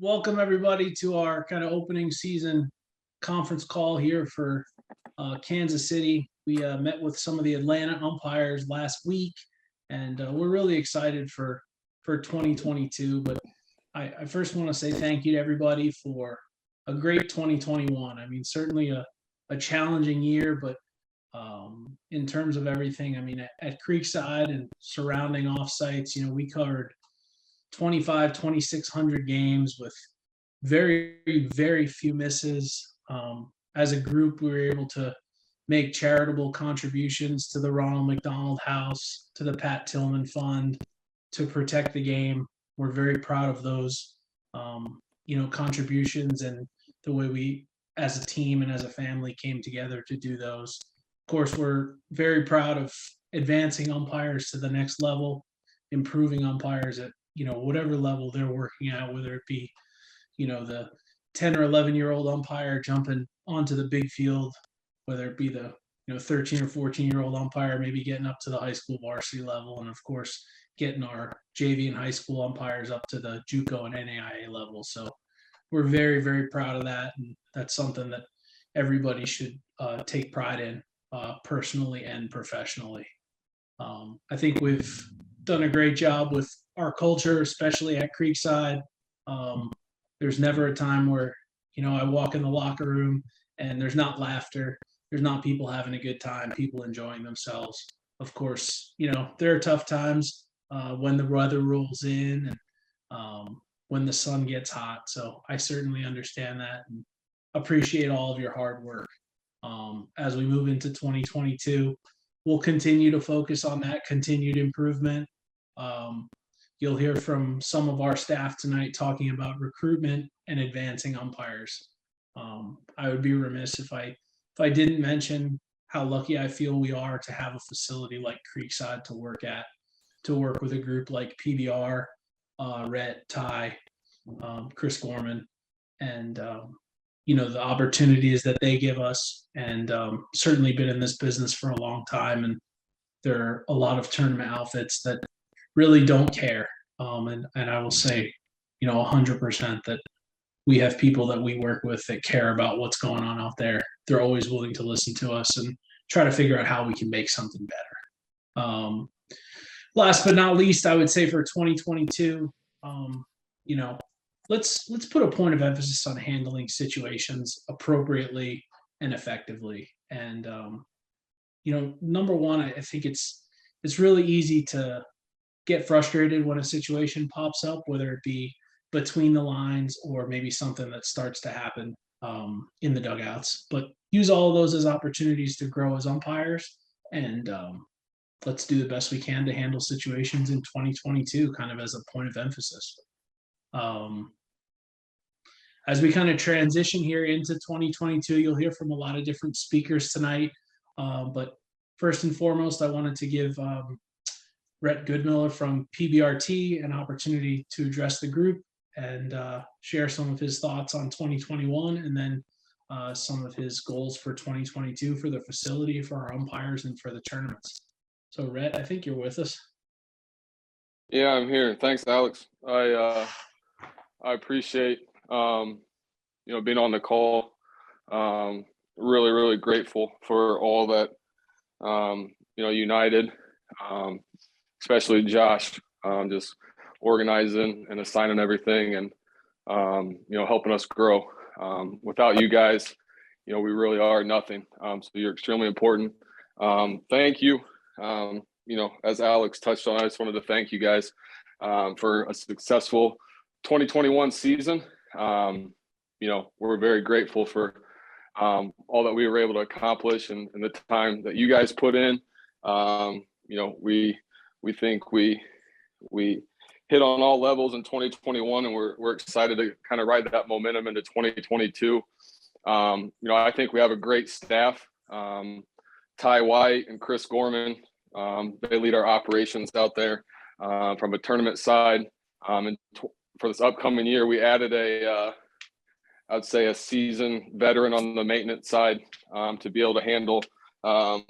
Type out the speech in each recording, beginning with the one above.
welcome everybody to our kind of opening season conference call here for Kansas City. We met with some of the Atlanta umpires last week, and we're really excited for 2022. But I first want to say thank you to everybody for a great 2021. I mean, certainly a challenging year, but in terms of everything, I mean, at Creekside and surrounding offsites, we covered 2,600 games with very, very few misses. As a group, we were able to make charitable contributions to the Ronald McDonald House, to the Pat Tillman Fund, to protect the game. We're very proud of those, contributions and the way we, as a team and as a family, came together to do those. Of course, we're very proud of advancing umpires to the next level, improving umpires at whatever level they're working at, whether it be the 10 or 11-year-old umpire jumping onto the big field, whether it be the 13 or 14-year-old umpire maybe getting up to the high school varsity level, and of course getting our JV and high school umpires up to the JUCO and NAIA level. So we're very, very proud of that, and that's something that everybody should take pride in, personally and professionally. I think we've done a great job with our culture, especially at Creekside. There's never a time where, I walk in the locker room and there's not laughter. There's not people having a good time, people enjoying themselves. Of course, there are tough times when the weather rolls in and when the sun gets hot. So I certainly understand that and appreciate all of your hard work. As we move into 2022, we'll continue to focus on that continued improvement. You'll hear from some of our staff tonight talking about recruitment and advancing umpires. I would be remiss if I didn't mention how lucky I feel we are to have a facility like Creekside to work at, to work with a group like PBR, Rhett, Ty, Chris Gorman, and the opportunities that they give us, and certainly been in this business for a long time. And there are a lot of tournament outfits that really don't care. And I will say, 100% that we have people that we work with that care about what's going on out there. They're always willing to listen to us and try to figure out how we can make something better. Last but not least, I would say for 2022, let's put a point of emphasis on handling situations appropriately and effectively. And number one, I think it's really easy to get frustrated when a situation pops up, whether it be between the lines or maybe something that starts to happen in the dugouts. But use all of those as opportunities to grow as umpires, and let's do the best we can to handle situations in 2022, kind of as a point of emphasis. As we kind of transition here into 2022, you'll hear from a lot of different speakers tonight. But first and foremost, I wanted to give Rhett Goodmiller from PBRT an opportunity to address the group and share some of his thoughts on 2021, and then some of his goals for 2022 for the facility, for our umpires, and for the tournaments. So Rhett, I think you're with us. Yeah, I'm here. Thanks, Alex. I appreciate being on the call. Really, really grateful for all that United, especially Josh, just organizing and assigning everything and helping us grow. Without you guys, we really are nothing. So you're extremely important. Thank you. As Alex touched on, I just wanted to thank you guys for a successful 2021 season. We're very grateful for all that we were able to accomplish and the time that you guys put in. We think we hit on all levels in 2021, and we're excited to kind of ride that momentum into 2022. I think we have a great staff. Ty White and Chris Gorman, they lead our operations out there from a tournament side. And for this upcoming year, we added I'd say a seasoned veteran on the maintenance side to be able to handle all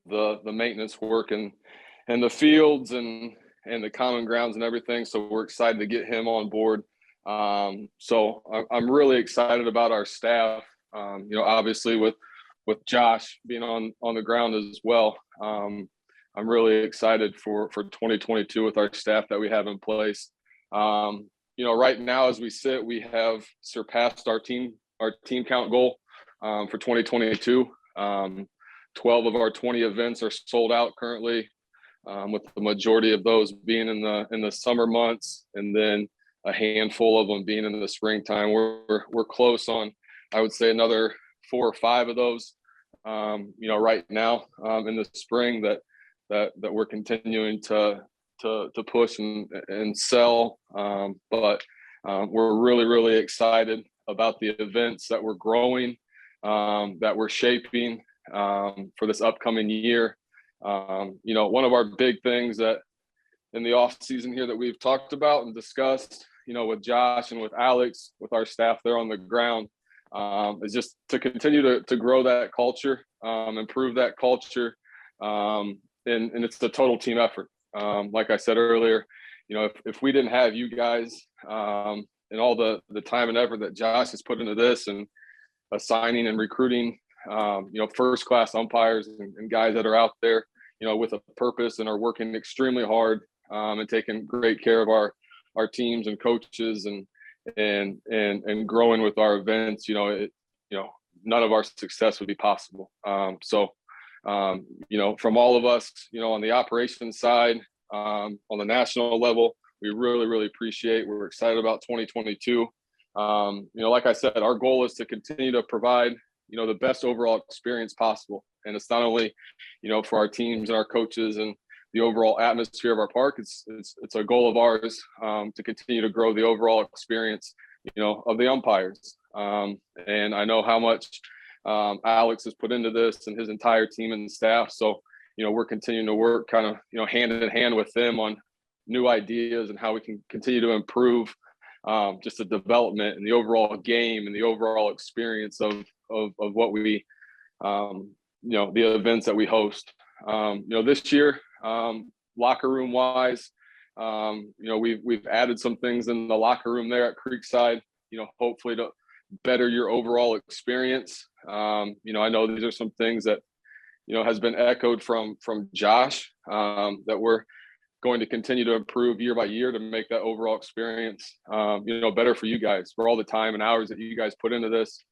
of the maintenance work and the fields and the common grounds and everything. So we're excited to get him on board. So I'm really excited about our staff. Obviously with Josh being on the ground as well. I'm really excited for 2022 with our staff that we have in place. Right now as we sit, we have surpassed our team count goal for 2022. 12 of our 20 events are sold out currently, with the majority of those being in the summer months, and then a handful of them being in the springtime. We're close on, I would say, another 4 or 5 of those, right now in the spring that we're continuing to push and sell. But we're really excited about the events that we're growing, that we're shaping for this upcoming year. One of our big things that in the off season here that we've talked about and discussed, with Josh and with Alex, with our staff there on the ground, is just to continue to grow that culture, improve that culture. And it's the total team effort. Like I said earlier, if we didn't have you guys, and all the time and effort that Josh has put into this, and assigning and recruiting, first class umpires and guys that are out there, with a purpose and are working extremely hard, and taking great care of our teams and coaches and growing with our events, none of our success would be possible. From all of us, on the operations side, on the national level, we really appreciate. We're excited about 2022. Like I said, our goal is to continue to provide, the best overall experience possible. And it's not only, for our teams and our coaches and the overall atmosphere of our park. It's a goal of ours, to continue to grow the overall experience, of the umpires. And I know how much Alex has put into this and his entire team and staff. So, we're continuing to work kind of, hand in hand with them on new ideas and how we can continue to improve just the development and the overall game and the overall experience of what we, the events that we host. This year, locker room wise, we've added some things in the locker room there at Creekside, hopefully to better your overall experience. I know these are some things that, has been echoed from Josh, that we're going to continue to improve year by year to make that overall experience, better for you guys, for all the time and hours that you guys put into this.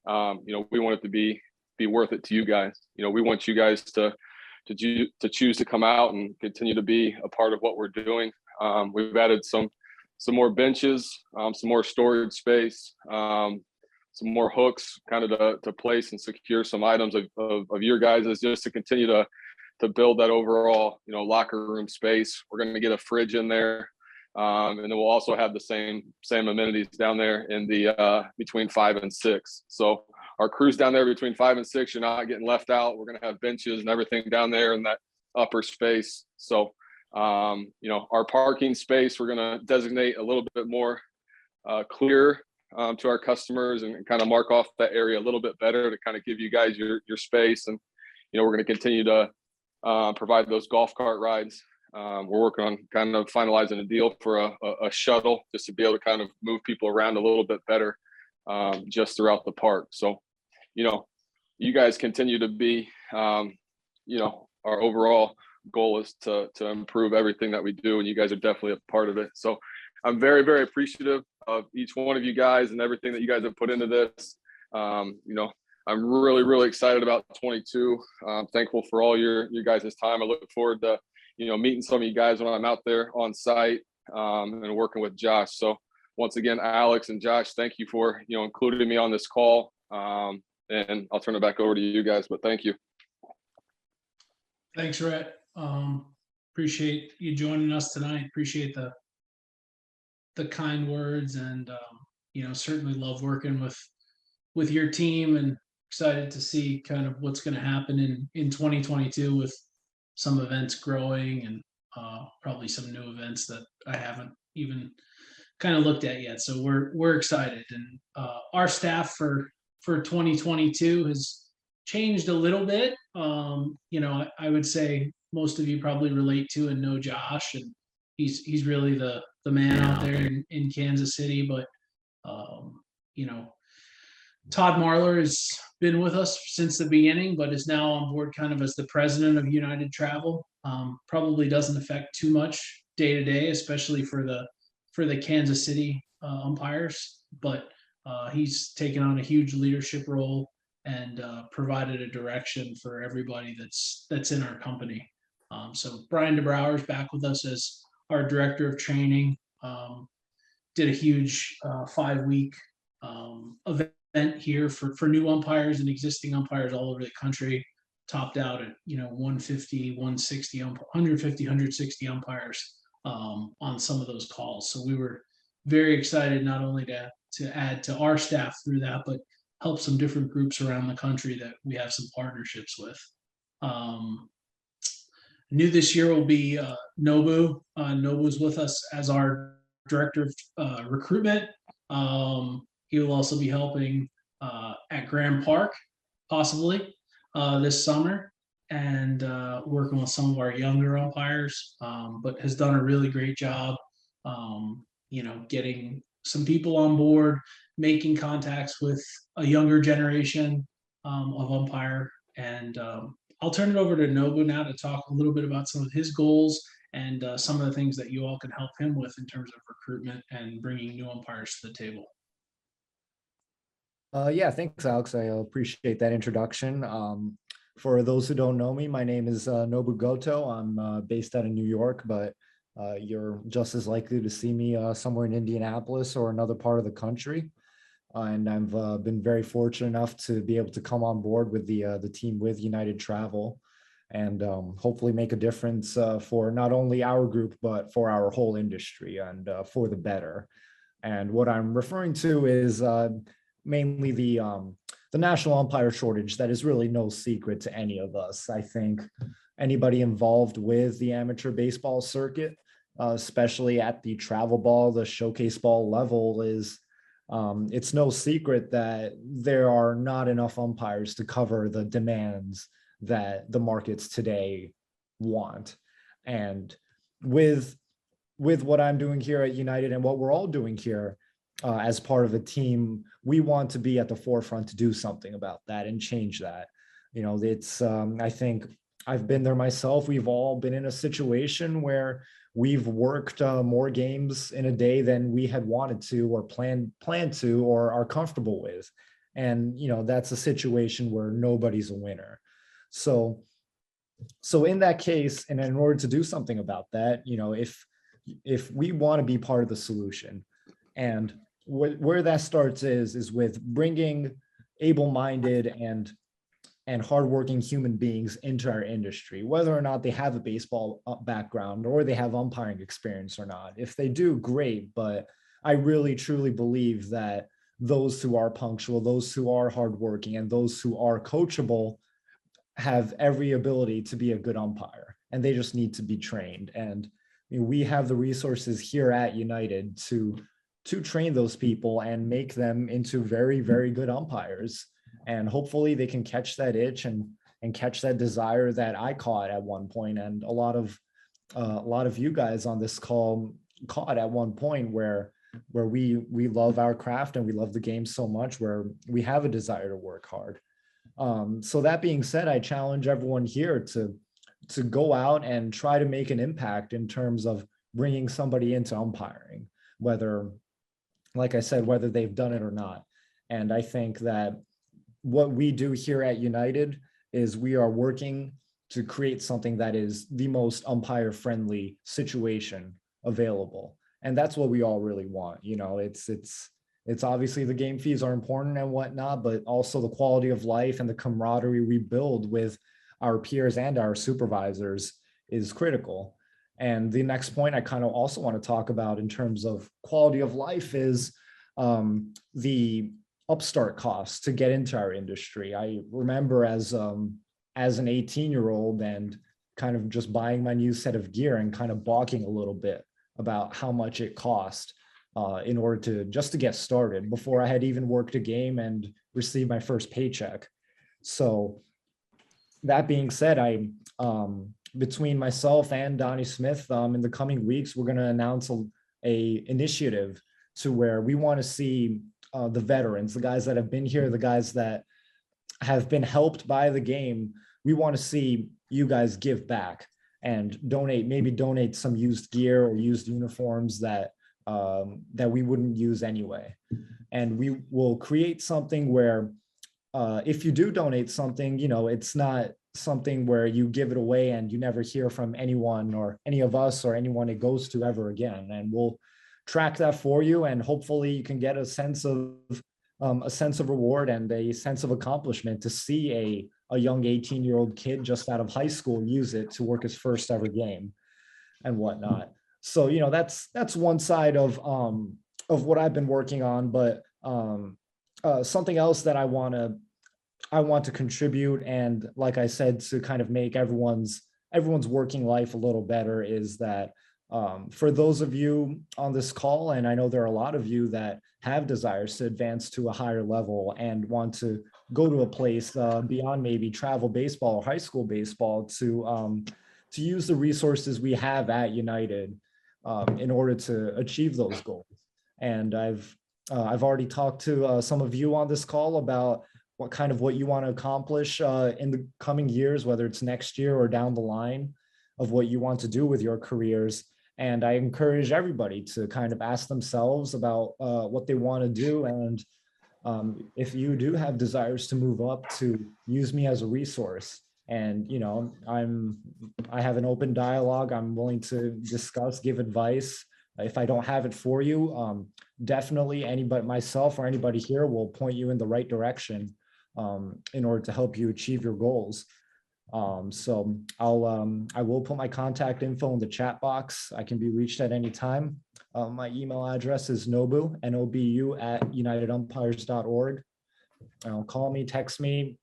We want it to be worth it to you guys. We want you guys to choose to come out and continue to be a part of what we're doing. We've added some more benches, some more storage space, some more hooks kind of to place and secure some items of your guys', is just to continue to build that overall, locker room space. We're going to get a fridge in there. And then we'll also have the same amenities down there in the between 5 and 6. So our crews down there between 5 and 6, you're not getting left out. We're going to have benches and everything down there in that upper space. So, our parking space, we're going to designate a little bit more clear to our customers and kind of mark off that area a little bit better to kind of give you guys your space. And, we're going to continue to provide those golf cart rides. We're working on kind of finalizing a deal for a shuttle just to be able to kind of move people around a little bit better, just throughout the park. So, you guys continue to be, our overall goal is to improve everything that we do, and you guys are definitely a part of it. So I'm very appreciative of each one of you guys and everything that you guys have put into this. I'm really excited about 22. I'm thankful for all your guys' time. I look forward to, meeting some of you guys when I'm out there on site, and working with Josh. So once again, Alex and Josh, thank you for, including me on this call. And I'll turn it back over to you guys, but thank you. Thanks, Rhett. Appreciate you joining us tonight. Appreciate the kind words, and certainly love working with your team, and excited to see kind of what's going to happen in 2022 with some events growing, and probably some new events that I haven't even kind of looked at yet. So we're excited, and our staff for 2022 has changed a little bit. I would say most of you probably relate to and know Josh, and he's really the man out there in Kansas City. But you know, Todd Marler has been with us since the beginning, but is now on board kind of as the president of United Travel. Probably doesn't affect too much day to day, especially for the Kansas City umpires. But he's taken on a huge leadership role and provided a direction for everybody that's in our company. So Brian DeBrouwer is back with us as our director of training. Did a huge 5-week event here for new umpires and existing umpires all over the country. Topped out at 150, 160, 150, 160 umpires on some of those calls. So we were very excited not only to add to our staff through that, but help some different groups around the country that we have some partnerships with. New this year will be Nobu. Nobu's with us as our director of recruitment. He will also be helping at Grand Park, possibly this summer, and working with some of our younger umpires, but has done a really great job, getting some people on board, making contacts with a younger generation of umpire. And I'll turn it over to Nobu now to talk a little bit about some of his goals and some of the things that you all can help him with in terms of recruitment and bringing new umpires to the table. Yeah, thanks, Alex. I appreciate that introduction. For those who don't know me, my name is Nobu Goto. I'm based out of New York, but you're just as likely to see me somewhere in Indianapolis or another part of the country. And I've been very fortunate enough to be able to come on board with the team with United Travel and hopefully make a difference for not only our group, but for our whole industry and for the better. And what I'm referring to is mainly the national umpire shortage that is really no secret to any of us. I think anybody involved with the amateur baseball circuit, especially at the travel ball, the showcase ball level, is it's no secret that there are not enough umpires to cover the demands that the markets today want. And with what I'm doing here at United and what we're all doing here as part of a team, we want to be at the forefront to do something about that and change that. It's I think I've been there myself. We've all been in a situation where we've worked more games in a day than we had wanted to or planned to or are comfortable with. And, that's a situation where nobody's a winner. So in that case, and in order to do something about that, if we want to be part of the solution, and where that starts is with bringing able-minded and hardworking human beings into our industry, whether or not they have a baseball background or they have umpiring experience or not. If they do, great. But I really, truly believe that those who are punctual, those who are hardworking, and those who are coachable have every ability to be a good umpire, and they just need to be trained. And we have the resources here at United to train those people and make them into very, very good umpires. And hopefully they can catch that itch and catch that desire that I caught at one point, and a lot of you guys on this call caught at one point, where we love our craft and we love the game so much, where we have a desire to work hard. So that being said, I challenge everyone here to go out and try to make an impact in terms of bringing somebody into umpiring, whether, like I said, whether they've done it or not. And I think that what we do here at United is we are working to create something that is the most umpire friendly situation available. And that's what we all really want. It's obviously the game fees are important and whatnot, but also the quality of life and the camaraderie we build with our peers and our supervisors is critical. And the next point I kind of also want to talk about in terms of quality of life is the upstart costs to get into our industry. I remember as an 18-year-old and kind of just buying my new set of gear and kind of balking a little bit about how much it cost in order to get started before I had even worked a game and received my first paycheck. So that being said, between myself and Donnie Smith, in the coming weeks, we're going to announce a initiative to where we want to see the veterans, the guys that have been here, the guys that have been helped by the game. We want to see you guys give back and maybe donate some used gear or used uniforms that we wouldn't use anyway. And we will create something where if you do donate something, it's not something where you give it away and you never hear from anyone or any of us or anyone it goes to ever again. And we'll track that for you, and hopefully you can get a sense of reward and a sense of accomplishment to see a young 18-year-old kid just out of high school use it to work his first ever game and whatnot. So, that's one side of what I've been working on. But something else that I want to contribute, and like I said, to kind of make everyone's working life a little better, is that for those of you on this call, and I know there are a lot of you that have desires to advance to a higher level and want to go to a place beyond maybe travel baseball or high school baseball to use the resources we have at United in order to achieve those goals. And I've already talked to some of you on this call about what you want to accomplish in the coming years, whether it's next year or down the line, of what you want to do with your careers. And I encourage everybody to kind of ask themselves about what they want to do. And if you do have desires to move up, to use me as a resource. And, I have an open dialogue. I'm willing to discuss, give advice. If I don't have it for you, definitely anybody, myself or anybody here, will point you in the right direction in order to help you achieve your goals. So I will put my contact info in the chat box. I can be reached at any time. My email address is nobu, N-O-B-U, @unitedumpires.org. Call me, text me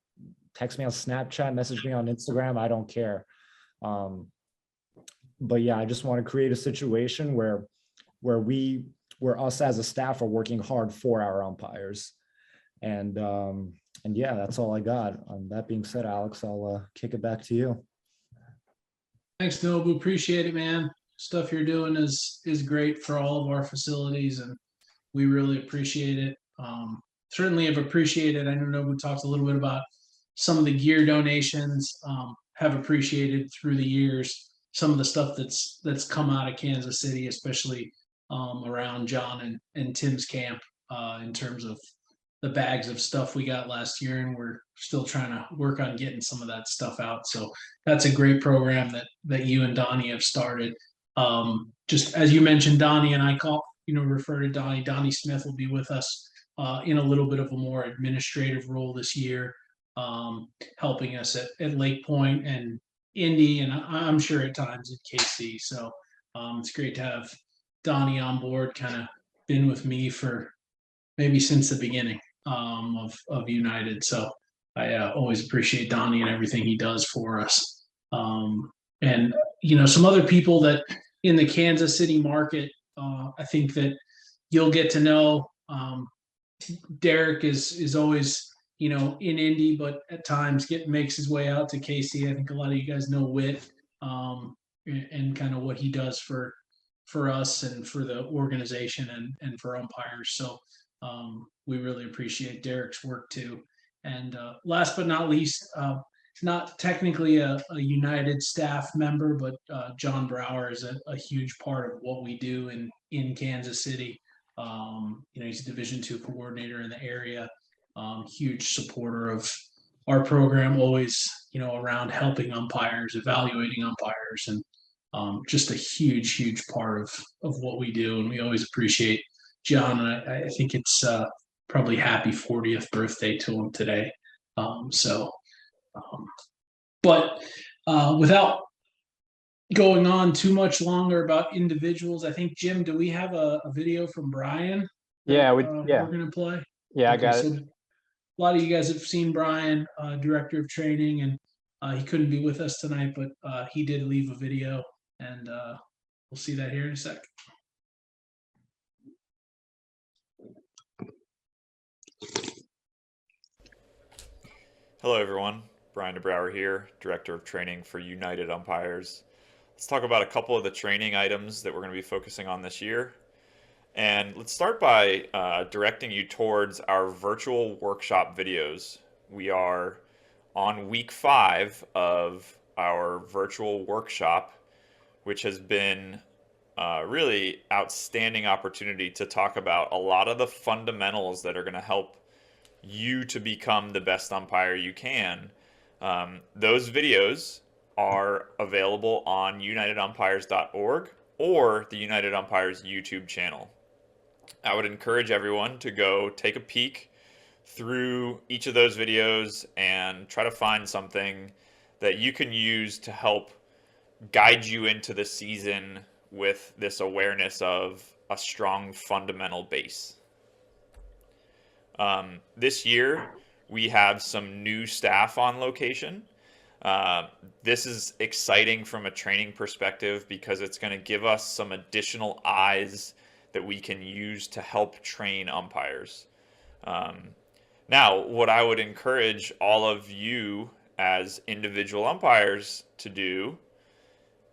on Snapchat, message me on Instagram. I don't care. But yeah, I just want to create a situation where us as a staff are working hard for our umpires. And yeah, that's all I got. That being said, Alex, I'll kick it back to you. Thanks, Nobu. Appreciate it, man. Stuff you're doing is great for all of our facilities, and we really appreciate it. Certainly have appreciated. I know Nobu talked a little bit about some of the gear donations. Have appreciated through the years some of the stuff that's come out of Kansas City, especially around John and Tim's camp in terms of the bags of stuff we got last year, and we're still trying to work on getting some of that stuff out. So that's a great program that you and Donnie have started. Just as you mentioned, Donnie and I refer to Donnie. Donnie Smith will be with us in a little bit of a more administrative role this year, helping us at Lake Point and Indy, and I'm sure at times at KC. So it's great to have Donnie on board, kind of been with me for maybe since the beginning of United. So I always appreciate Donnie and everything he does for us. And some other people that in the Kansas City market, I think that you'll get to know. Derek is always in Indy, but at times makes his way out to KC. I think a lot of you guys know Whit and kind of what he does for us and for the organization and for umpires. So we really appreciate Derek's work too. And last but not least, not technically a United staff member, but John Brower is a huge part of what we do in Kansas City. He's a Division II coordinator in the area, huge supporter of our program, always, around helping umpires, evaluating umpires, and just a huge, huge part of what we do. And we always appreciate John. And I think it's probably happy 40th birthday to him today. But without going on too much longer about individuals, I think, Jim, do we have a video from Brian? Yeah, we're going to play. Yeah, I got it. So a lot of you guys have seen Brian, director of training, and he couldn't be with us tonight, but he did leave a video, and we'll see that here in a sec. Hello, everyone. Brian DeBrouwer here, Director of Training for United Umpires. Let's talk about a couple of the training items that we're going to be focusing on this year. And let's start by directing you towards our virtual workshop videos. We are on week 5 of our virtual workshop, which has been a really outstanding opportunity to talk about a lot of the fundamentals that are going to help you to become the best umpire you can. Those videos are available on unitedumpires.org or the United Umpires YouTube channel. I would encourage everyone to go take a peek through each of those videos and try to find something that you can use to help guide you into the season with this awareness of a strong fundamental base. This year, we have some new staff on location. This is exciting from a training perspective because it's going to give us some additional eyes that we can use to help train umpires. Now, what I would encourage all of you as individual umpires to do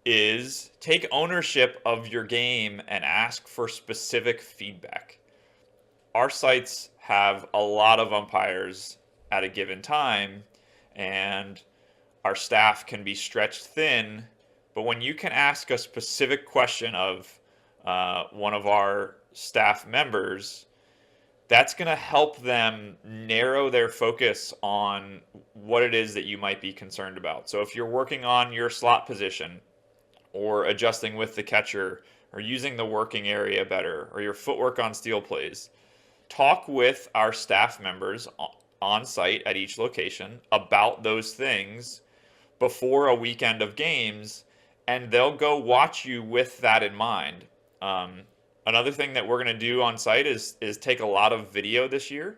is take ownership of your game and ask for specific feedback. Our sites have a lot of umpires at a given time, and our staff can be stretched thin, but when you can ask a specific question of one of our staff members, that's going to help them narrow their focus on what it is that you might be concerned about. So if you're working on your slot position or adjusting with the catcher or using the working area better or your footwork on steal plays, talk with our staff members on site at each location about those things before a weekend of games, and they'll go watch you with that in mind. Another thing that we're going to do on site is take a lot of video this year.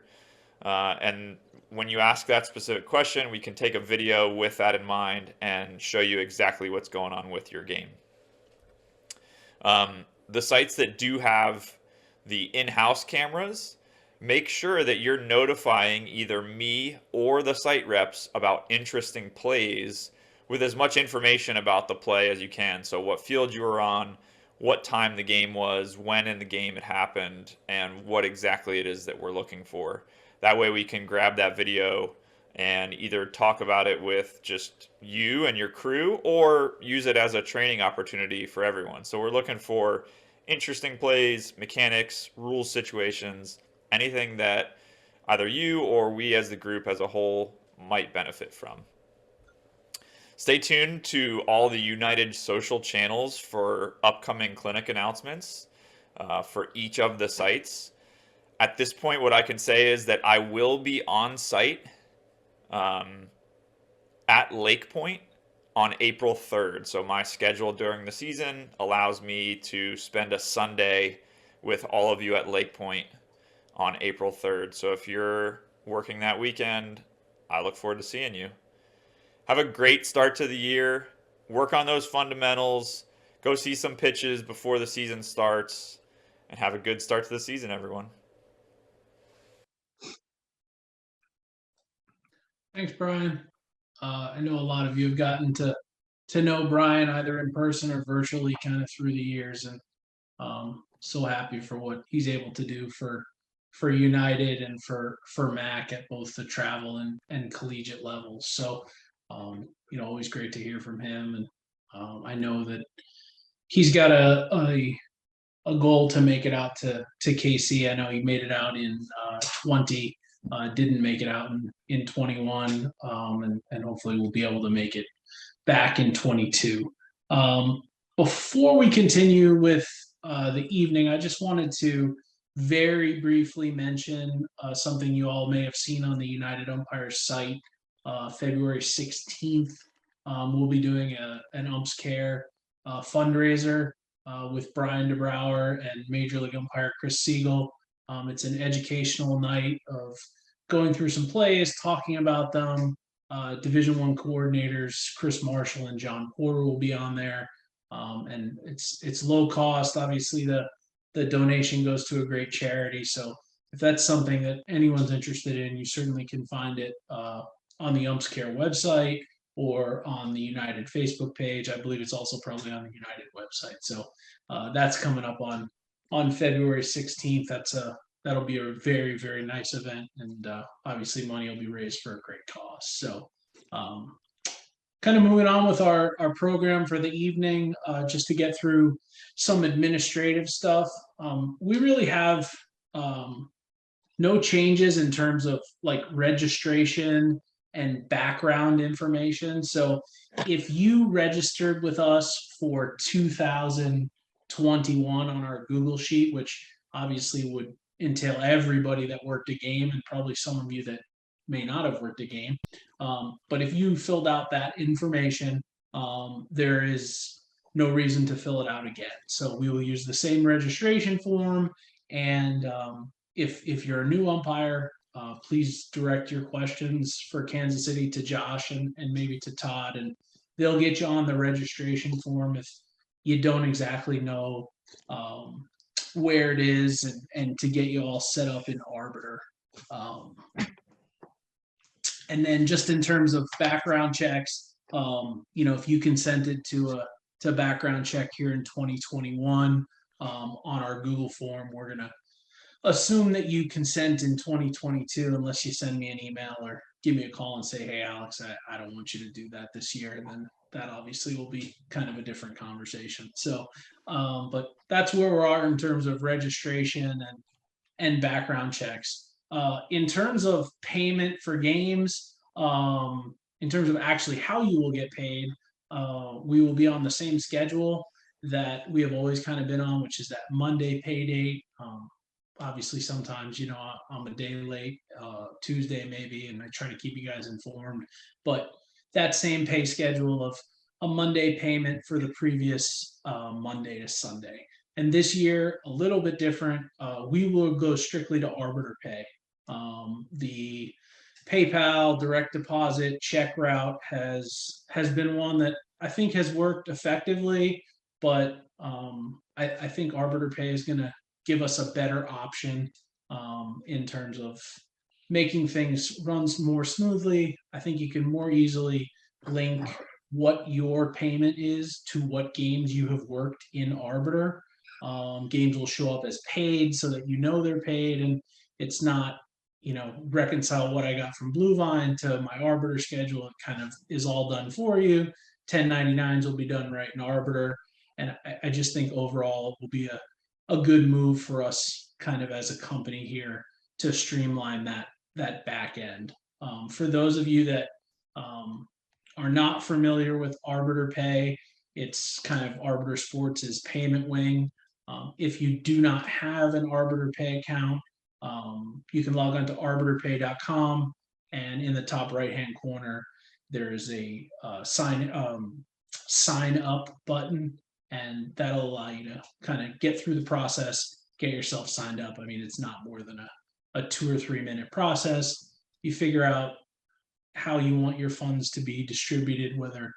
And when you ask that specific question, we can take a video with that in mind and show you exactly what's going on with your game. The sites that do have the in-house cameras, make sure that you're notifying either me or the site reps about interesting plays with as much information about the play as you can. So what field you were on, what time the game was, when in the game it happened, and what exactly it is that we're looking for. That way we can grab that video and either talk about it with just you and your crew or use it as a training opportunity for everyone. So we're looking for interesting plays, mechanics, rules situations, anything that either you or we as the group as a whole might benefit from. Stay tuned to all the United social channels for upcoming clinic announcements for each of the sites. At this point, what I can say is that I will be on site at Lake Point on April 3rd. So my schedule during the season allows me to spend a Sunday with all of you at Lake Point on April 3rd. So if you're working that weekend, I look forward to seeing you. Have a great start to the year. Work on those fundamentals. Go see some pitches before the season starts. And have a good start to the season, everyone. Thanks, Brian. I know a lot of you have gotten to know Brian either in person or virtually kind of through the years, and so happy for what he's able to do for United and for MAC at both the travel and collegiate levels. So always great to hear from him, and I know that he's got a goal to make it out to KC. I know he made it out in 20. Didn't make it out in 21, and hopefully we'll be able to make it back in 22. Before we continue with the evening, I just wanted to very briefly mention something you all may have seen on the United Umpires site. February 16th, we'll be doing an Umps Care fundraiser with Brian DeBrouwer and Major League umpire Chris Siegel. It's an educational night of going through some plays, talking about them. Division I coordinators Chris Marshall and John Porter will be on there, and it's low cost. Obviously, the donation goes to a great charity. So if that's something that anyone's interested in, you certainly can find it the Umps Care website or on the United Facebook page. I believe it's also probably on the United website. So that's coming up on February 16th. That'll be a very, very nice event, and obviously money will be raised for a great cause. So kind of moving on with our program for the evening, just to get through some administrative stuff. We really have no changes in terms of like registration and background information. So if you registered with us for 2021 on our Google Sheet, which obviously would entail everybody that worked a game and probably some of you that may not have worked a game. But if you filled out that information, there is no reason to fill it out again. So we will use the same registration form. And if you're a new umpire, please direct your questions for Kansas City to Josh and maybe to Todd, and they'll get you on the registration form if you don't exactly know where it is, and to get you all set up in Arbiter. And then just in terms of background checks, if you consented to a background check here in 2021 on our Google form, we're gonna assume that you consent in 2022 unless you send me an email or give me a call and say, hey, Alex, I don't want you to do that this year. And then that obviously will be kind of a different conversation. So, but that's where we are in terms of registration and background checks. In terms of payment for games, in terms of actually how you will get paid, we will be on the same schedule that we have always kind of been on, which is that Monday pay date. Obviously, sometimes, I'm a day late, Tuesday maybe, and I try to keep you guys informed. But that same pay schedule of a Monday payment for the previous Monday to Sunday. And this year, a little bit different. We will go strictly to Arbiter Pay. The PayPal direct deposit check route has been one that I think has worked effectively, but I think Arbiter Pay is going to give us a better option in terms of making things run more smoothly. I think you can more easily link what your payment is to what games you have worked in Arbiter. Games will show up as paid so that they're paid, and it's not, reconcile what I got from Blue Vine to my Arbiter schedule. It kind of is all done for you. 1099s will be done right in Arbiter. And I just think overall it will be a good move for us kind of as a company here to streamline that back end. For those of you that are not familiar with Arbiter Pay, it's kind of Arbiter Sports' payment wing. If you do not have an Arbiter Pay account, you can log on to arbiterpay.com, and in the top right-hand corner, there is a sign up button, and that'll allow you to kind of get through the process, get yourself signed up. I mean, it's not more than a 2 or 3 minute process. You figure out how you want your funds to be distributed, whether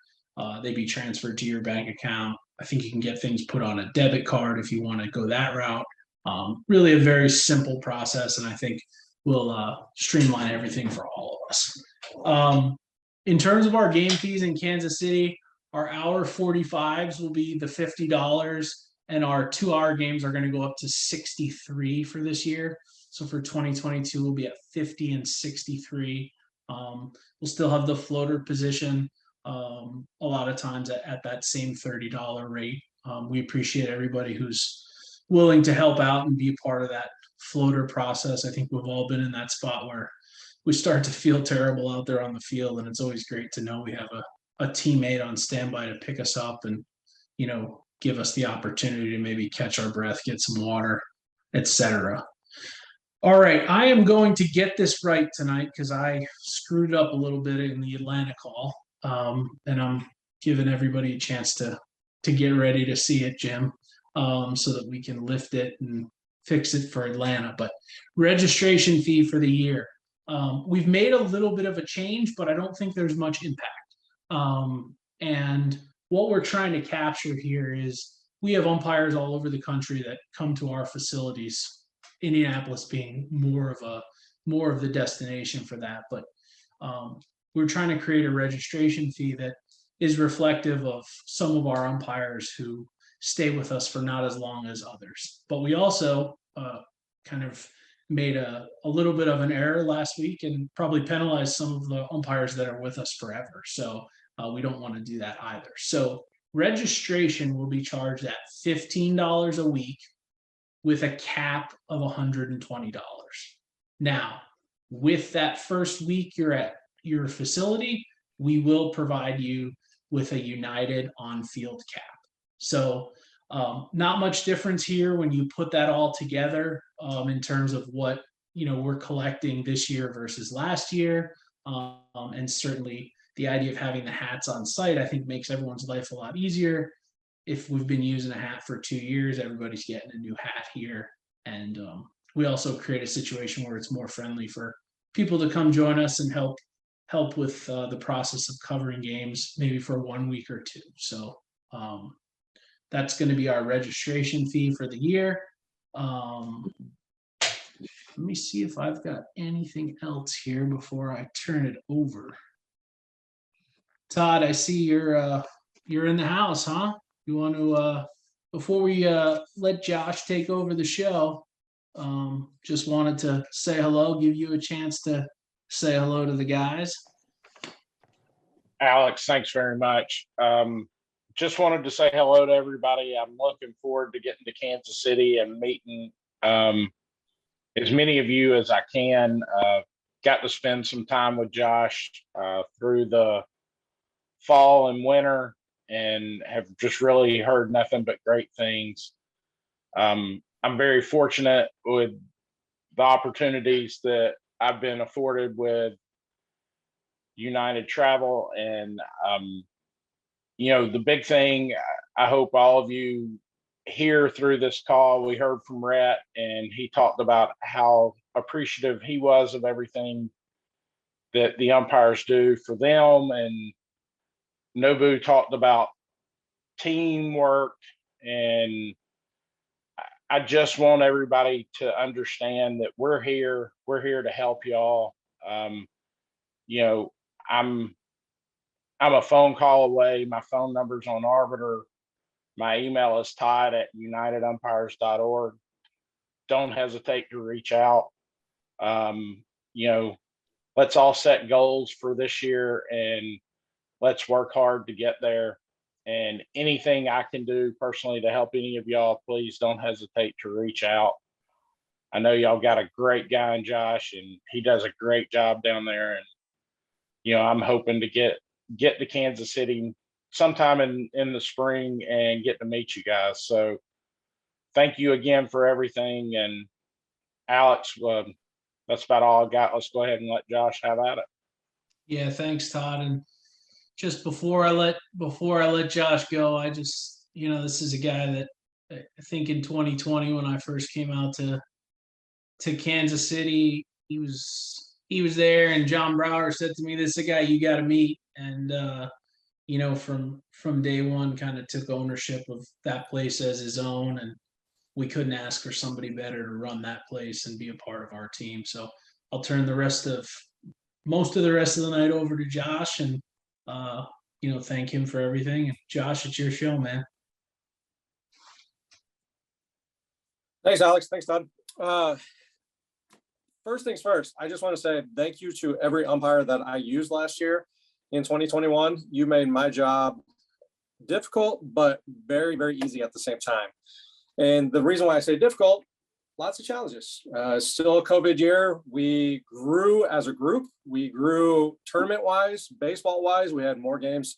they be transferred to your bank account. I think you can get things put on a debit card if you want to go that route. Really a very simple process, and I think will streamline everything for all of us. In terms of our game fees in Kansas City, our hour 45s will be the $50, and our 2-hour games are going to go up to $63 for this year. So for 2022, we'll be at $50 and $63. We'll still have the floater position a lot of times at that same $30 rate. We appreciate everybody who's willing to help out and be a part of that floater process. I think we've all been in that spot where we start to feel terrible out there on the field, and it's always great to know we have a teammate on standby to pick us up and, give us the opportunity to maybe catch our breath, get some water, etc. All right, I am going to get this right tonight because I screwed up a little bit in the Atlanta call, and I'm giving everybody a chance to get ready to see it, Jim, so that we can lift it and fix it for Atlanta. But registration fee for the year, we've made a little bit of a change, but I don't think there's much impact. And what we're trying to capture here is we have umpires all over the country that come to our facilities, Indianapolis being more of the destination for that. But we're trying to create a registration fee that is reflective of some of our umpires who stay with us for not as long as others. But we also kind of made a little bit of an error last week and probably penalized some of the umpires that are with us forever. So we don't want to do that either. So registration will be charged at $15 a week with a cap of $120. Now, with that first week you're at your facility, we will provide you with a United on-field cap. So not much difference here when you put that all together in terms of what we're collecting this year versus last year. And certainly the idea of having the hats on site, I think, makes everyone's life a lot easier. If we've been using a hat for 2 years, everybody's getting a new hat here. And we also create a situation where it's more friendly for people to come join us and help with the process of covering games, maybe for 1 week or 2. So that's going to be our registration fee for the year. Let me see if I've got anything else here before I turn it over. Todd, I see you're in the house, huh? You want to before we let Josh take over the show, just wanted to say hello, give you a chance to say hello to the guys. Alex, thanks very much. Just wanted to say hello to everybody. I'm looking forward to getting to Kansas City and meeting as many of you as I can. Got to spend some time with Josh through the fall and winter, and have just really heard nothing but great things. I'm very fortunate with the opportunities that I've been afforded with United Travel, and the big thing I hope all of you hear through this call, we heard from Rhett, and he talked about how appreciative he was of everything that the umpires do for them, and Nobu talked about teamwork, and I just want everybody to understand that we're here to help y'all. I'm a phone call away. My phone number's on Arbiter. My email is todd@unitedumpires.org. Don't hesitate to reach out. Let's all set goals for this year, and let's work hard to get there. And anything I can do personally to help any of y'all, please don't hesitate to reach out. I know y'all got a great guy in Josh, and he does a great job down there. And, I'm hoping to get to Kansas City sometime in the spring and get to meet you guys. So thank you again for everything. And Alex, that's about all I got. Let's go ahead and let Josh have at it. Yeah, thanks, Todd. And just before I let Josh go, I just, this is a guy that I think in 2020, when I first came out to Kansas City, he was there, and John Brower said to me, "This is a guy you got to meet." And from day one, kind of took ownership of that place as his own, and we couldn't ask for somebody better to run that place and be a part of our team. So I'll turn most of the rest of the night over to Josh, and thank him for everything. And Josh, it's your show, man. Thanks, Alex. Thanks, Todd. First things first, I just want to say thank you to every umpire that I used last year in 2021. You made my job difficult, but very, very easy at the same time. And the reason why I say difficult, lots of challenges. Still a COVID year. We grew as a group. We grew tournament-wise, baseball-wise. We had more games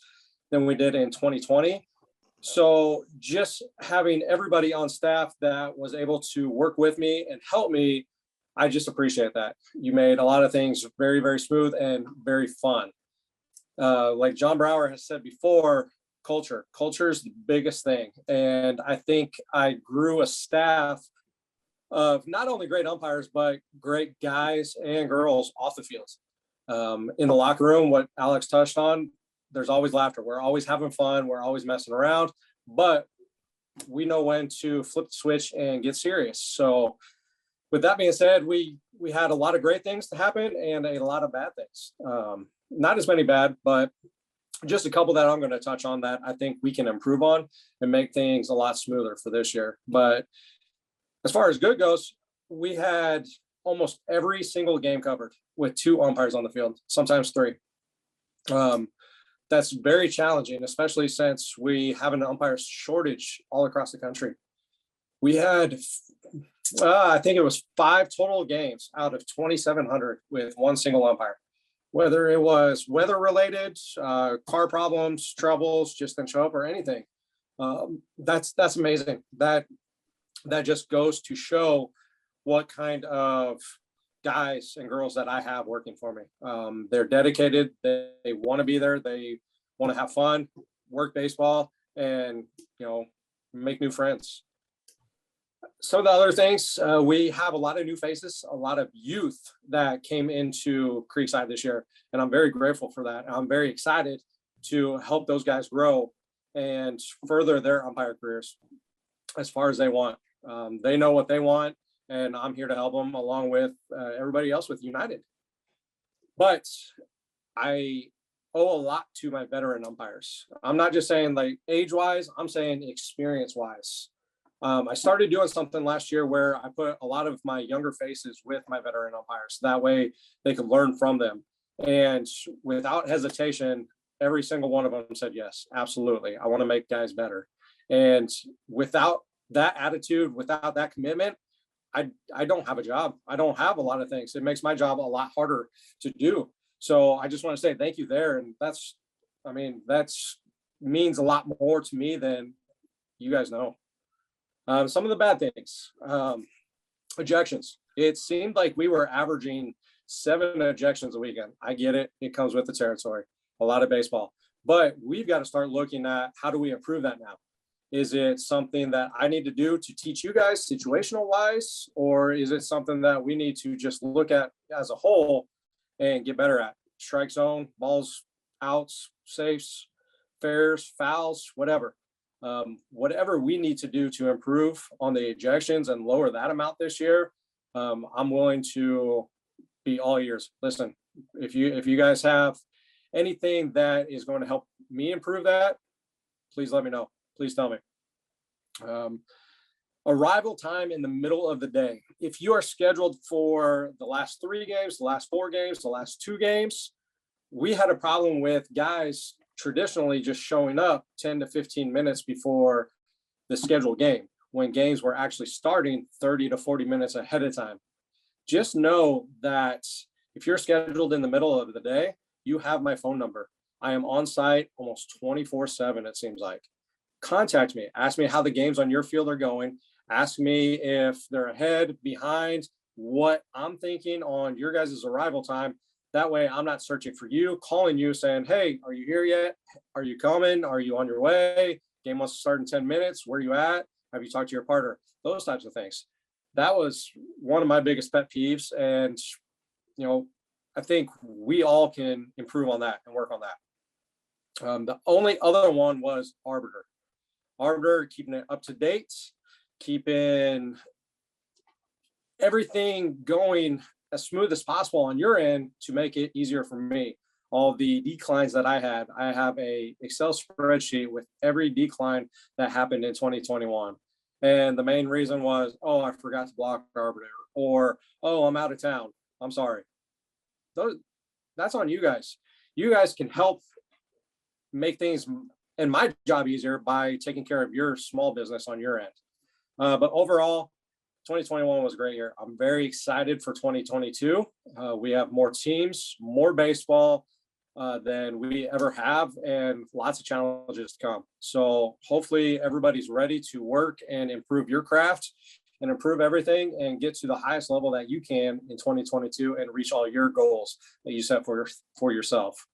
than we did in 2020. So just having everybody on staff that was able to work with me and help me, I just appreciate that. You made a lot of things very, very smooth and very fun. Like John Brower has said before, culture is the biggest thing. And I think I grew a staff of not only great umpires, but great guys and girls off the field. In the locker room, what Alex touched on, there's always laughter. We're always having fun. We're always messing around, but we know when to flip the switch and get serious. So with that being said, we had a lot of great things to happen and a lot of bad things. not as many bad, but just a couple that I'm going to touch on that I think we can improve on and make things a lot smoother for this year. But as far as good goes, we had almost every single game covered with 2 umpires on the field, sometimes 3. That's very challenging, especially since we have an umpire shortage all across the country. We had, I think it was 5 total games out of 2,700 with 1 single umpire. Whether it was weather related, car problems, troubles, just didn't show up or anything. That's amazing. That just goes to show what kind of guys and girls that I have working for me. They're dedicated. They want to be there. They want to have fun, work baseball, and make new friends. Some of the other things, we have a lot of new faces, a lot of youth that came into Creekside this year, and I'm very grateful for that. I'm very excited to help those guys grow and further their umpire careers as far as they want. They know what they want, and I'm here to help them along with everybody else with United. But I owe a lot to my veteran umpires. I'm not just saying like age-wise, I'm saying experience-wise. I started doing something last year where I put a lot of my younger faces with my veteran umpires. That way they could learn from them. And without hesitation, every single one of them said, yes, absolutely. I want to make guys better. And without that attitude, without that commitment, I don't have a job. I don't have a lot of things. It makes my job a lot harder to do. So I just want to say thank you there. And that's means a lot more to me than you guys know. Some of the bad things, ejections. It seemed like we were averaging 7 ejections a weekend. I get it. It comes with the territory, a lot of baseball. But we've got to start looking at how do we improve that now? Is it something that I need to do to teach you guys situational wise? Or is it something that we need to just look at as a whole and get better at? Strike zone, balls, outs, safes, fairs, fouls, whatever. Whatever we need to do to improve on the ejections and lower that amount this year, I'm willing to be all ears. Listen, if you guys have anything that is going to help me improve that, please let me know. Please tell me. Arrival time in the middle of the day. If you are scheduled for the last 3 games, the last 4 games, the last 2 games, we had a problem with guys traditionally just showing up 10 to 15 minutes before the scheduled game when games were actually starting 30 to 40 minutes ahead of time. Just know that if you're scheduled in the middle of the day, you have my phone number. I am on site almost 24/7, it seems like. Contact me. Ask me how the games on your field are going. Ask me if they're ahead, behind, what I'm thinking on your guys' arrival time. That way I'm not searching for you, calling you saying, hey, are you here yet? Are you coming? Are you on your way? Game wants to start in 10 minutes. Where are you at? Have you talked to your partner? Those types of things. That was one of my biggest pet peeves. And, I think we all can improve on that and work on that. The only other one was Arbiter, keeping it up to date, keeping everything going as smooth as possible on your end to make it easier for me. All the declines that I have a Excel spreadsheet with every decline that happened in 2021. And the main reason was, oh, I forgot to block Arbiter, or, oh, I'm out of town. I'm sorry. That's on you guys. You guys can help make things and my job easier by taking care of your small business on your end. But overall, 2021 was a great year. I'm very excited for 2022. We have more teams, more baseball than we ever have, and lots of challenges to come. So hopefully everybody's ready to work and improve your craft and improve everything and get to the highest level that you can in 2022 and reach all your goals that you set for yourself.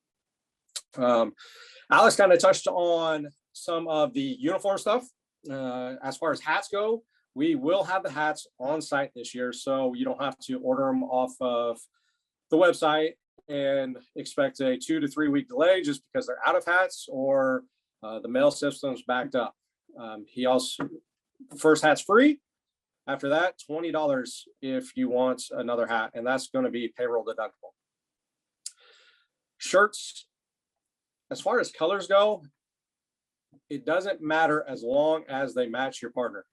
Alex kind of touched on some of the uniform stuff. As far as hats go, we will have the hats on site this year, so you don't have to order them off of the website and expect a 2 to 3 week delay just because they're out of hats or the mail system's backed up. First hat's free. After that, $20 if you want another hat, and that's going to be payroll deductible. Shirts, as far as colors go, it doesn't matter as long as they match your partner,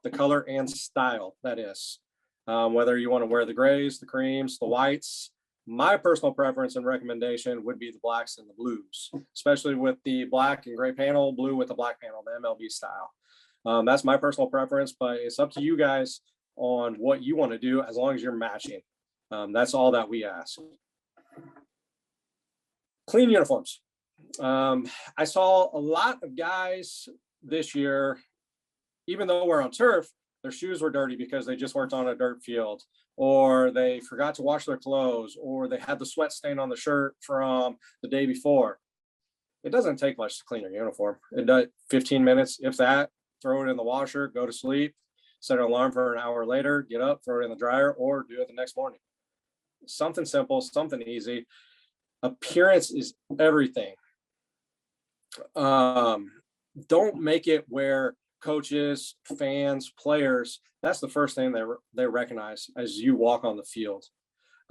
the color and style, that is. Whether you want to wear the grays, the creams, the whites. My personal preference and recommendation would be the blacks and the blues, especially with the black and gray panel, blue with the black panel, the MLB style. That's my personal preference, but it's up to you guys on what you want to do as long as you're matching. That's all that we ask. Clean uniforms. I saw a lot of guys this year, even though we're on turf, their shoes were dirty because they just worked on a dirt field, or they forgot to wash their clothes, or they had the sweat stain on the shirt from the day before. It doesn't take much to clean your uniform. It does 15 minutes, if that. Throw it in the washer, go to sleep, set an alarm for an hour later, get up, throw it in the dryer, or do it the next morning. Something simple, something easy. Appearance is everything. Don't make it where coaches, fans, players, that's the first thing they recognize as you walk on the field.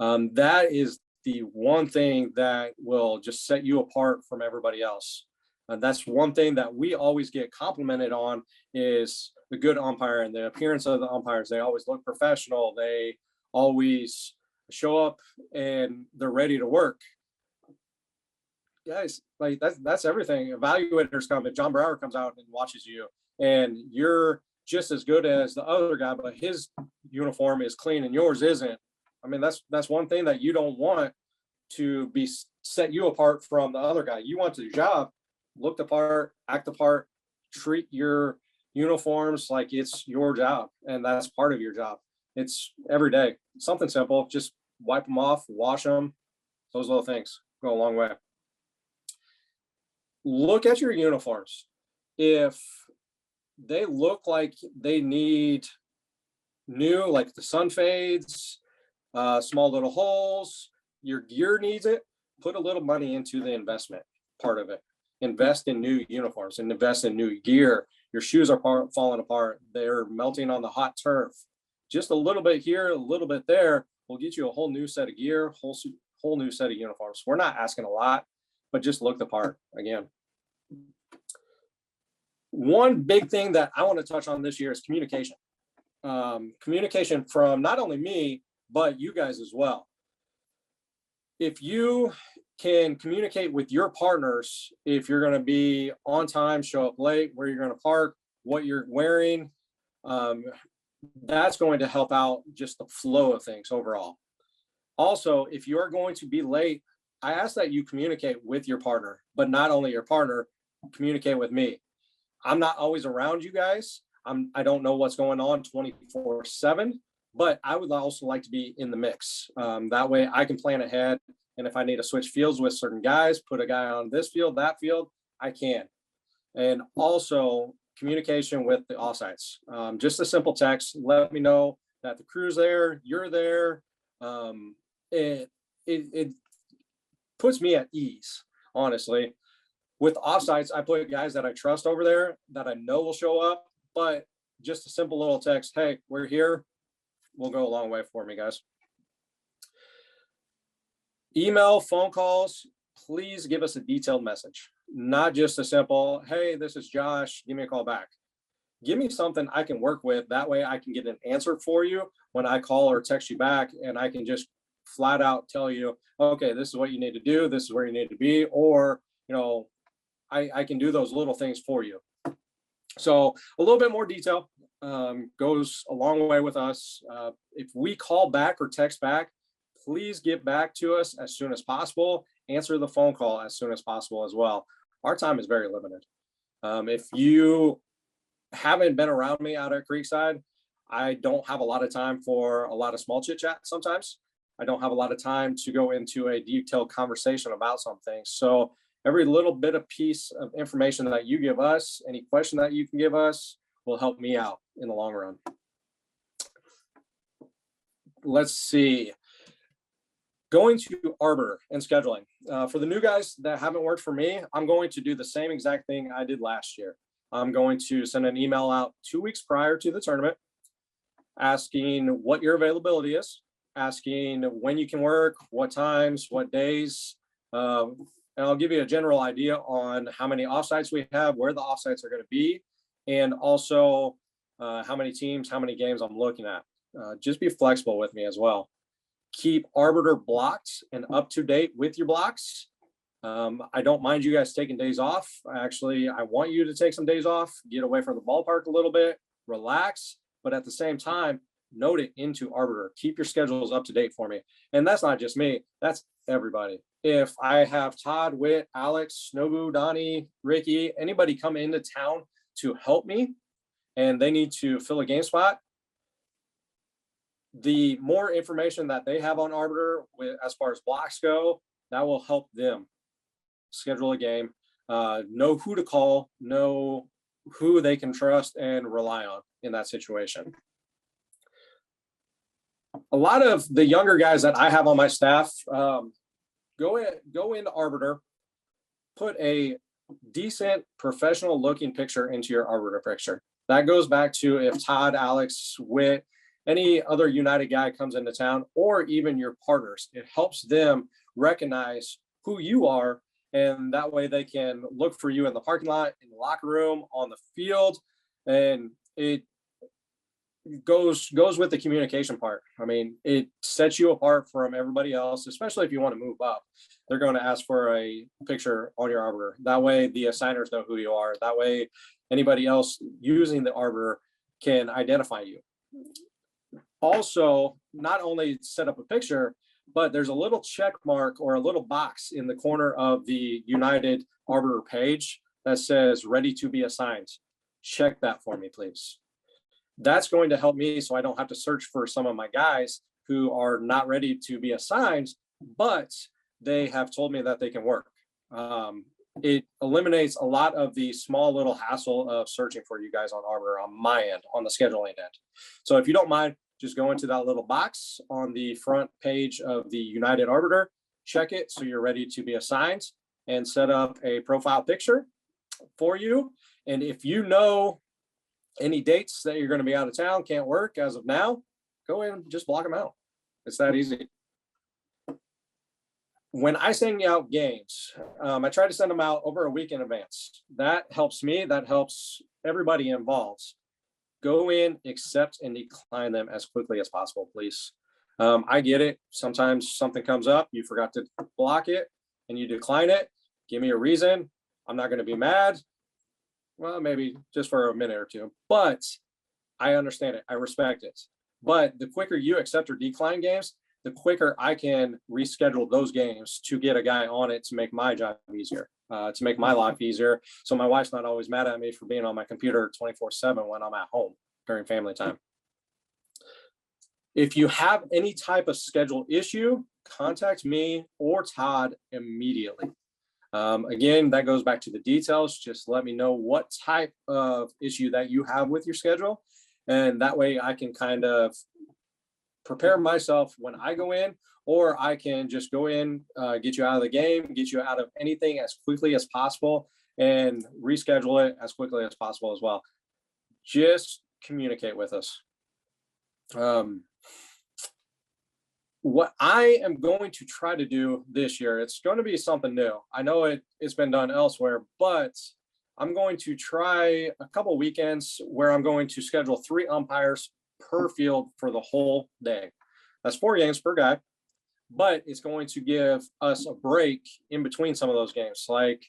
That is the one thing that will just set you apart from everybody else. That's one thing that we always get complimented on, is the good umpire and the appearance of the umpires. They always look professional. They always show up and they're ready to work. Guys, like that's everything. Evaluators come. If John Brower comes out and watches you and you're just as good as the other guy, but his uniform is clean and yours isn't, I mean, that's one thing that you don't want to be set you apart from the other guy. You want to do your job, look the part, act the part, treat your uniforms like it's your job, and that's part of your job. It's every day. Something simple, just wipe them off, wash them. Those little things go a long way. Look at your uniforms. If they look like they need new, like the sun fades, small little holes, your gear needs it, put a little money into the investment part of it. Invest in new uniforms and invest in new gear. Your shoes are falling apart. They're melting on the hot turf. Just a little bit here, a little bit there will get you a whole new set of gear, whole new set of uniforms. We're not asking a lot, but just look the part again. One big thing that I want to touch on this year is communication. Communication from not only me, but you guys as well. If you can communicate with your partners, if you're going to be on time, show up late, where you're going to park, what you're wearing, that's going to help out just the flow of things overall. Also, if you're going to be late, I ask that you communicate with your partner, but not only your partner, communicate with me. I'm not always around you guys. I don't know what's going on 24/7, but I would also like to be in the mix. That way I can plan ahead. And if I need to switch fields with certain guys, put a guy on this field, that field, I can. And also communication with the offsites. Just a simple text, let me know that the crew's there, you're there. It puts me at ease, honestly. With offsites, I put guys that I trust over there that I know will show up, but just a simple little text, hey, we're here, will go a long way for me, guys. Email, phone calls, please give us a detailed message, not just a simple, hey, this is Josh, give me a call back. Give me something I can work with. That way I can get an answer for you when I call or text you back, and I can just flat out tell you, okay, this is what you need to do, this is where you need to be, or, you know, I can do those little things for you. So a little bit more detail goes a long way with us. If we call back or text back, please get back to us as soon as possible. Answer the phone call as soon as possible as well. Our time is very limited. If you haven't been around me out at Creekside, I don't have a lot of time for a lot of small chit chat sometimes. I don't have a lot of time to go into a detailed conversation about some things. So every little bit of piece of information that you give us, any question that you can give us, will help me out in the long run. Let's see. Going to Arbor and scheduling. For the new guys that haven't worked for me, I'm going to do the same exact thing I did last year. I'm going to send an email out 2 weeks prior to the tournament, asking what your availability is, asking when you can work, what times, what days, And I'll give you a general idea on how many offsites we have, where the offsites are going to be, and also how many teams, how many games I'm looking at. Just be flexible with me as well. Keep Arbiter blocked and up to date with your blocks. I don't mind you guys taking days off. Actually, I want you to take some days off, get away from the ballpark a little bit, relax, but at the same time, note it into Arbiter. Keep your schedules up to date for me. And that's not just me, that's everybody. If I have Todd, Witt, Alex, Nobu, Donnie, Ricky, anybody come into town to help me and they need to fill a game spot, the more information that they have on Arbiter as far as blocks go, that will help them schedule a game, know who to call, know who they can trust and rely on in that situation. A lot of the younger guys that I have on my staff, go into Arbiter, put a decent professional looking picture into your Arbiter picture. That goes back to if Todd, Alex, Witt, any other United guy comes into town, or even your partners. It helps them recognize who you are, and that way they can look for you in the parking lot, in the locker room, on the field, and it goes with the communication part. I mean, it sets you apart from everybody else, especially if you want to move up. They're going to ask for a picture on your Arbiter. That way the assigners know who you are. That way anybody else using the Arbiter can identify you. Also, not only set up a picture, but there's a little check mark or a little box in the corner of the United Arbiter page that says ready to be assigned. Check that for me, please. That's going to help me so I don't have to search for some of my guys who are not ready to be assigned, but they have told me that they can work. It eliminates a lot of the small little hassle of searching for you guys on Arbiter on my end, on the scheduling end. So if you don't mind, just go into that little box on the front page of the United Arbiter, check it so you're ready to be assigned, and set up a profile picture for you. And if you know any dates that you're going to be out of town, can't work as of now, go in and just block them out. It's that easy. When I send out games, I try to send them out over a week in advance. That helps me. That helps everybody involved. Go in, accept, and decline them as quickly as possible, please. I get it. Sometimes something comes up, you forgot to block it, and you decline it. Give me a reason. I'm not going to be mad. Well, maybe just for a minute or two, but I understand it. I respect it. But the quicker you accept or decline games, the quicker I can reschedule those games to get a guy on it to make my job easier, to make my life easier. So my wife's not always mad at me for being on my computer 24/7 when I'm at home during family time. If you have any type of schedule issue, contact me or Todd immediately. Again, that goes back to the details. Just let me know what type of issue that you have with your schedule. And that way I can kind of prepare myself when I go in, or I can just go in, get you out of the game, get you out of anything as quickly as possible, and reschedule it as quickly as possible as well. Just communicate with us. What I am going to try to do this year, it's going to be something new. I know it's been done elsewhere, but I'm going to try a couple weekends where I'm going to schedule 3 umpires per field for the whole day. That's 4 games per guy, but it's going to give us a break in between some of those games. Like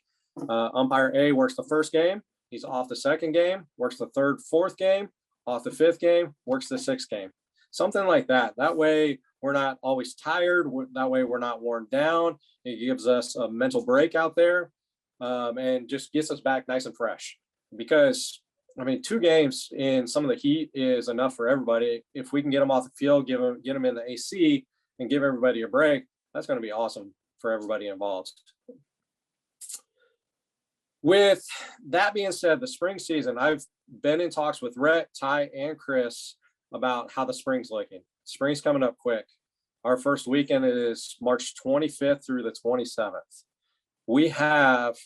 umpire A works the first game, he's off the second game, works the third, fourth game, off the 5th game, works the 6th game. Something like that. That way we're not always tired. That way we're not worn down. It gives us a mental break out there, and just gets us back nice and fresh. Because, I mean, 2 games in some of the heat is enough for everybody. If we can get them off the field, get them in the AC, and give everybody a break, that's going to be awesome for everybody involved. With that being said, the spring season, I've been in talks with Rhett, Ty, and Chris about how the spring's looking. Spring's coming up quick. Our first weekend is March 25th through the 27th. We have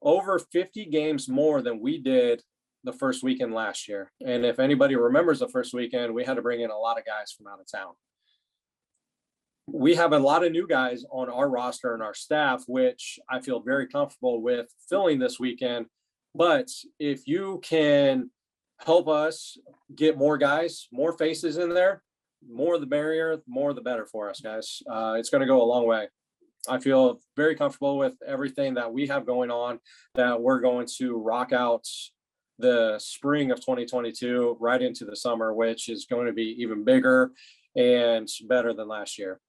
over 50 games more than we did the first weekend last year. And if anybody remembers the first weekend, we had to bring in a lot of guys from out of town. we have a lot of new guys on our roster and our staff, which I feel very comfortable with filling this weekend. But if you can help us get more guys, more faces in there, more the merrier, more the better for us, guys. It's going to go a long way. I feel very comfortable with everything that we have going on, that we're going to rock out the spring of 2022 right into the summer, which is going to be even bigger and better than last year.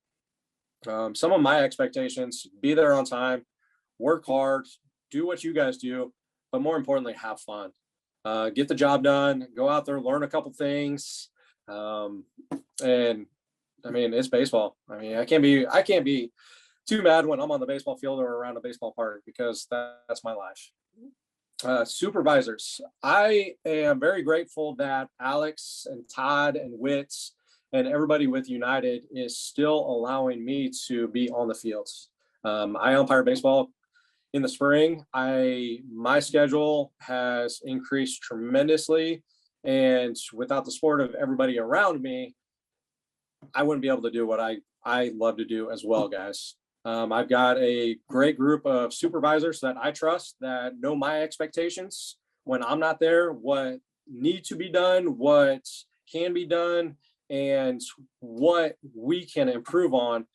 Some of my expectations: be there on time, work hard, do what you guys do, but more importantly, have fun. Get the job done, go out there, learn a couple things. And I mean, it's baseball. I mean, I can't be too mad when I'm on the baseball field or around a baseball park, because that's my life. Supervisors, I am very grateful that Alex and Todd and Witz and everybody with United is still allowing me to be on the fields. I umpire baseball in the spring. My schedule has increased tremendously, and without the support of everybody around me, I wouldn't be able to do what I love to do as well, guys. I've got a great group of supervisors that I trust, that know my expectations when I'm not there, what need to be done, what can be done, and what we can improve on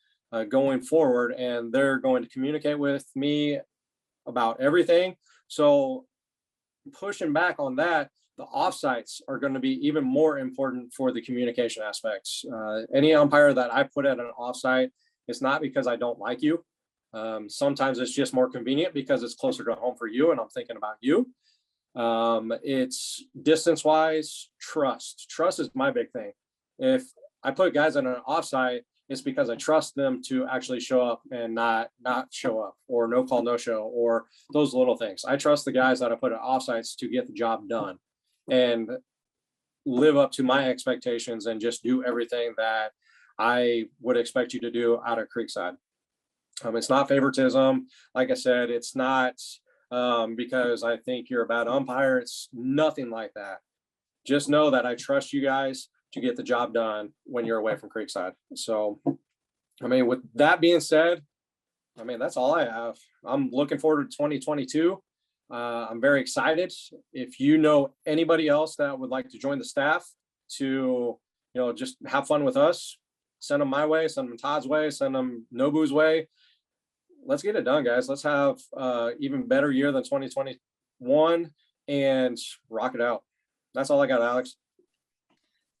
going forward. And they're going to communicate with me about everything. So pushing back on that, the offsites are going to be even more important for the communication aspects. Any umpire that I put at an offsite, it's not because I don't like you. Sometimes it's just more convenient because it's closer to home for you and I'm thinking about you. It's distance-wise, trust. Trust is my big thing. If I put guys on an offsite, it's because I trust them to actually show up and not show up, or no call, no show, or those little things. I trust the guys that I put at offsites to get the job done and live up to my expectations and just do everything that I would expect you to do out of Creekside. It's not favoritism. Like I said, it's not because I think you're a bad umpire. It's nothing like that. Just know that I trust you guys to get the job done when you're away from Creekside. So, I mean, with that being said, I mean, that's all I have. I'm looking forward to 2022. I'm very excited. If you know anybody else that would like to join the staff to, just have fun with us, send them my way, send them Todd's way, send them Nobu's way. Let's get it done, guys. Let's have even better year than 2021 and rock it out. That's all I got, Alex.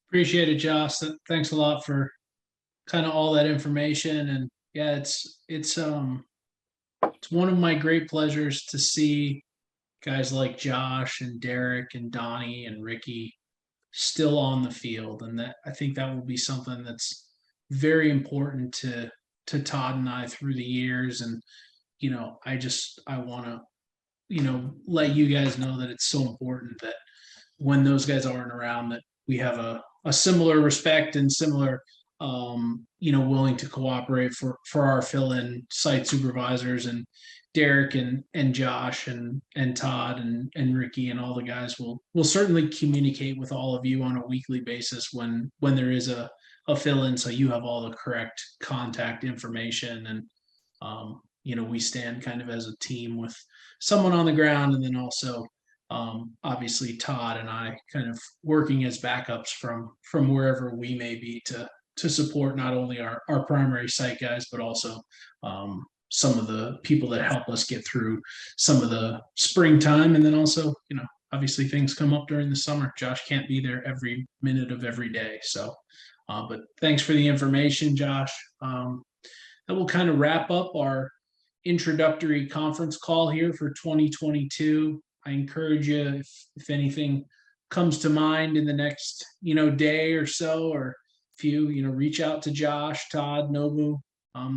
Appreciate it, Josh. Thanks a lot for kind of all that information. And yeah, it's one of my great pleasures to see guys like Josh and Derek and Donnie and Ricky still on the field. And that, I think that will be something that's very important to Todd and I through the years. And, I want to, let you guys know that it's so important that when those guys aren't around, that we have a similar respect and similar, willing to cooperate for our fill-in site supervisors. And Derek and Josh and Todd and Ricky and all the guys will certainly communicate with all of you on a weekly basis when there is a fill-in, so you have all the correct contact information. And we stand kind of as a team with someone on the ground, and then also obviously Todd and I kind of working as backups from wherever we may be to support not only our primary site guys, but also some of the people that help us get through some of the springtime. And then also, obviously things come up during the summer. Josh can't be there every minute of every day. So, but thanks for the information, Josh. That will kind of wrap up our introductory conference call here for 2022. I encourage you, if anything comes to mind in the next, day or so, or if you, reach out to Josh, Todd, Nobu.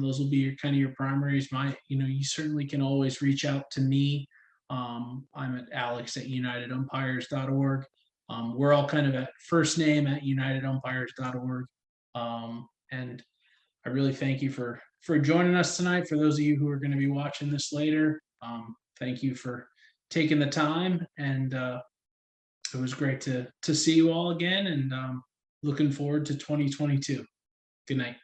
Those will be kind of your primaries. You certainly can always reach out to me. I'm at alex@unitedumpires.org. We're all kind of at first name at unitedumpires.org. And I really thank you for joining us tonight. For those of you who are going to be watching this later, thank you for taking the time. And it was great to see you all again, and looking forward to 2022. Good night.